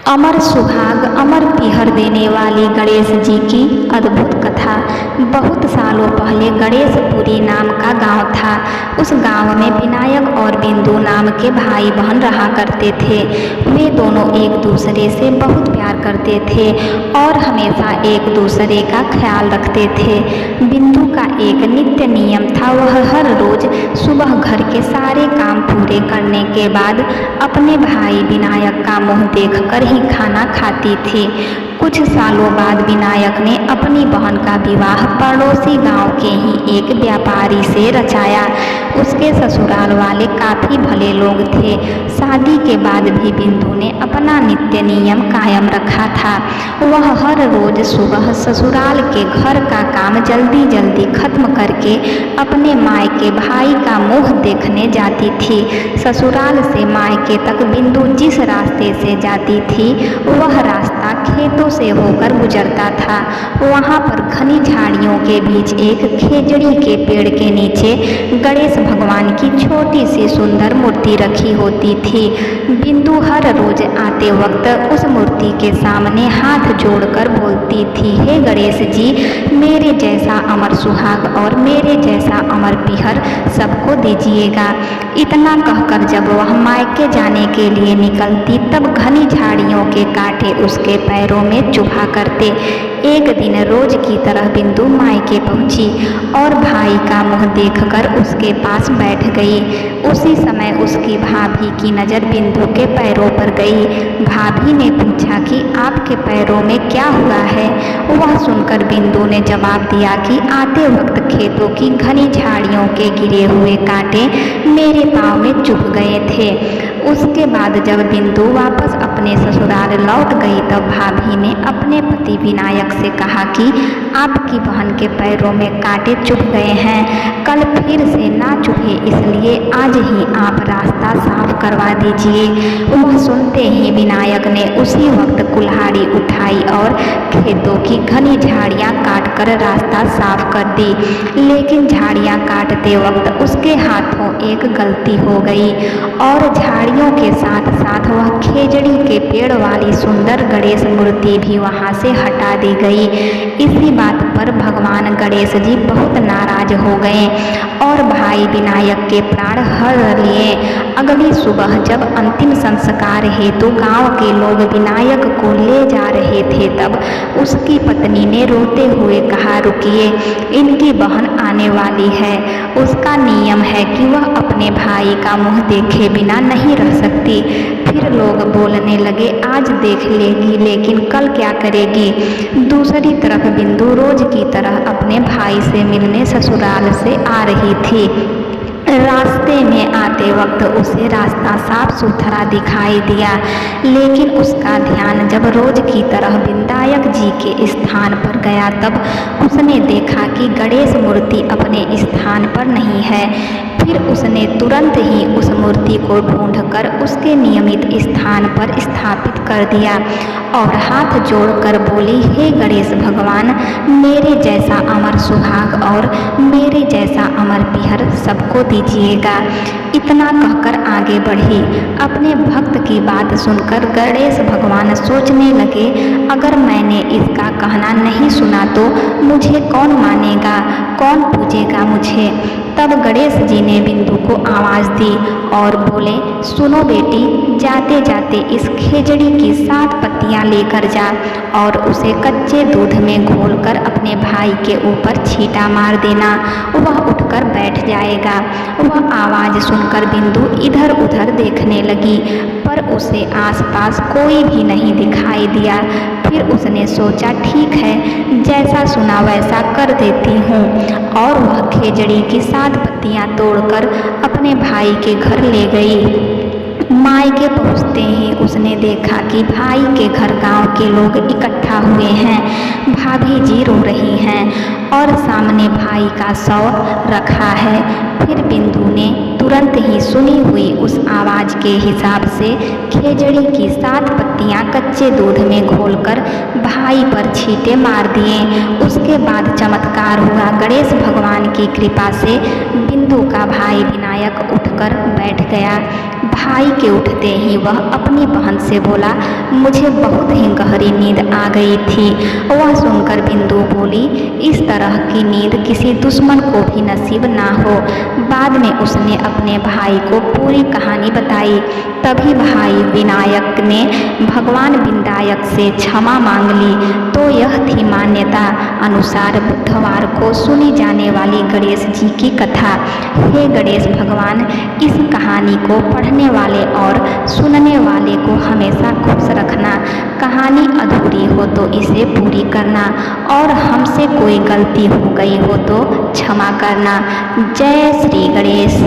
अमर सुहाग अमर पीहर देने वाली गणेश जी की अद्भुत कथा। बहुत सालों पहले गणेशपुरी नाम का गांव था। उस गांव में विनायक और बिंदु नाम के भाई बहन रहा करते थे। वे दोनों एक दूसरे से बहुत प्यार करते थे और हमेशा एक दूसरे का ख्याल रखते थे। बिंदु का एक नित्य नियम था, वह हर रोज सुबह घर के सारे काम पूरे करने के बाद अपने भाई विनायक का मुंह देखकर ही खाना खाती थी। कुछ सालों बाद विनायक ने अपनी बहन का विवाह पड़ोसी गांव के ही एक व्यापारी से रचाया। उसके ससुराल वाले काफी भले लोग थे। शादी के बाद भी बिंदु ने अपना नित्य नियम कायम रखा था। वह हर रोज सुबह ससुराल के घर का काम जल्दी जल्दी खत्म करके अपने मायके भाई का मुंह देखने जाती थी। ससुराल से मायके तक बिंदु जिस रास्ते से जाती थी वह रास्ता खेतों से होकर गुजरता था। वहाँ पर घनी झाड़ियों के बीच एक खेजड़ी के पेड़ के नीचे गणेश भगवान की छोटी सी सुंदर मूर्ति रखी होती थी। बिंदु हर रोज आते वक्त उस मूर्ति के सामने हाथ जोड़कर बोलती थी, हे गणेश जी, मेरे जैसा अमर सुहाग और मेरे जैसा अमर पीहर सबको दीजिएगा। इतना कहकर जब वह मायके जाने के लिए निकलती तब घनी झाड़ियों के कांटे उसके पैरों में चुभा करते। एक दिन रोज की तरह बिंदु मायके पहुंची और भाई का मुंह देखकर उसके पास बैठ गई। उसी समय उसकी भाभी की नज़र बिंदु के पैरों पर गई। भाभी ने पूछा कि आपके पैरों में क्या हुआ है। वह सुनकर बिंदु ने जवाब दिया कि आते वक्त खेतों की घनी झाड़ियों के गिरे हुए कांटे मेरे पाँव में चुभ गए थे। उसके बाद जब बिंदु वापस अपने ससुराल लौट गई तब भाभी ने अपने पति विनायक से कहा कि आपकी बहन के पैरों में कांटे चुभ गए हैं, कल फिर से ना चुभे इसलिए आज ही आप रास्ता साफ करवा दीजिए। वह सुनते ही विनायक ने उसी वक्त कुल्हाड़ी उठाई और खेतों की घनी झाड़ियाँ काटकर रास्ता साफ कर दी। लेकिन झाड़ियाँ काटते वक्त उसके हाथों एक गलती हो गई और झाड़ियों के साथ साथ वह खेजड़ी के पेड़ वाली सुंदर गणेश मूर्ति भी वहां से हटा दी गई। इसी बात पर भगवान गणेश जी बहुत नाराज हो गए और भाई विनायक के प्राण हर लिए। अगली सुबह जब अंतिम संस्कार हेतु गांव के लोग विनायक को ले जा रहे थे तब उसकी पत्नी ने रोते हुए कहा, रुकिए, इनकी बहन आने वाली है। उसका नियम है कि वह अपने भाई का मुंह देखे बिना नहीं रह सकती। फिर लोग बोलने लगे, आज देख लेगी लेकिन कल क्या करेगी। दूसरी तरफ बिंदु रोज की तरह अपने भाई से मिलने ससुराल से आ रही थी। रास्ते में आते वक्त उसे रास्ता साफ सुथरा दिखाई दिया, लेकिन उसका ध्यान जब रोज की तरह विनायक जी के स्थान पर गया तब उसने देखा कि गणेश मूर्ति अपने स्थान पर नहीं है। फिर उसने तुरंत ही उस मूर्ति को ढूंढकर उसके नियमित स्थान पर स्थापित कर दिया और हाथ जोड़कर बोली, हे गणेश भगवान, मेरे जैसा अमर सुहाग और मेरे जैसा अमर पीहर सबको दीजिएगा। इतना कहकर आगे बढ़ी। अपने भक्त की बात सुनकर गणेश भगवान सोचने लगे, अगर मैंने इसका कहना नहीं सुना तो मुझे कौन मानेगा, कौन पूजेगा मुझे। तब गणेश जी ने बिंदु को आवाज़ दी और बोले, सुनो बेटी, जाते जाते इस खेजड़ी की 7 पत्तियां लेकर जा और उसे कच्चे दूध में घोलकर अपने भाई के ऊपर छींटा मार देना, वह उठकर बैठ जाएगा। वह आवाज़ सुनकर बिंदु इधर उधर देखने लगी पर उसे आसपास कोई भी नहीं दिखाई दिया। फिर उसने सोचा, ठीक है, जैसा सुना वैसा कर देती हूँ, और वह खेजड़ी की 7 पत्तियां तोड़कर अपने भाई के घर ले गई। मायके पहुँचते ही उसने देखा कि भाई के घर गांव के लोग इकट्ठा हुए हैं। भाभी जी रो रही हैं और सामने भाई का शव रखा है। फिर बिंदु ने तुरंत ही सुनी हुई उस आवाज़ के हिसाब से खेजड़ी की 7 पत्तियां कच्चे दूध में घोलकर भाई पर छींटे मार दिए। उसके बाद चमत्कार हुआ। गणेश भगवान की कृपा से बिंदु का भाई विनायक उठकर बैठ गया। भाई के उठते ही वह अपनी बहन से बोला, मुझे बहुत ही गहरी नींद आ गई थी। वह सुनकर बिंदु बोली, इस तरह की नींद किसी दुश्मन को भी नसीब ना हो। बाद में उसने अपने भाई को पूरी कहानी बताई। तभी भाई विनायक ने भगवान विनायक से क्षमा मांग ली। तो यह थी मान्यता अनुसार बुधवार को सुनी जाने वाली गणेश जी की कथा। हे गणेश भगवान, इस कहानी को पढ़ने वाले और सुनने वाले को हमेशा खुश रखना। कहानी अधूरी हो तो इसे पूरी करना और हमसे कोई गलती हो गई हो तो क्षमा करना। जय श्री गणेश।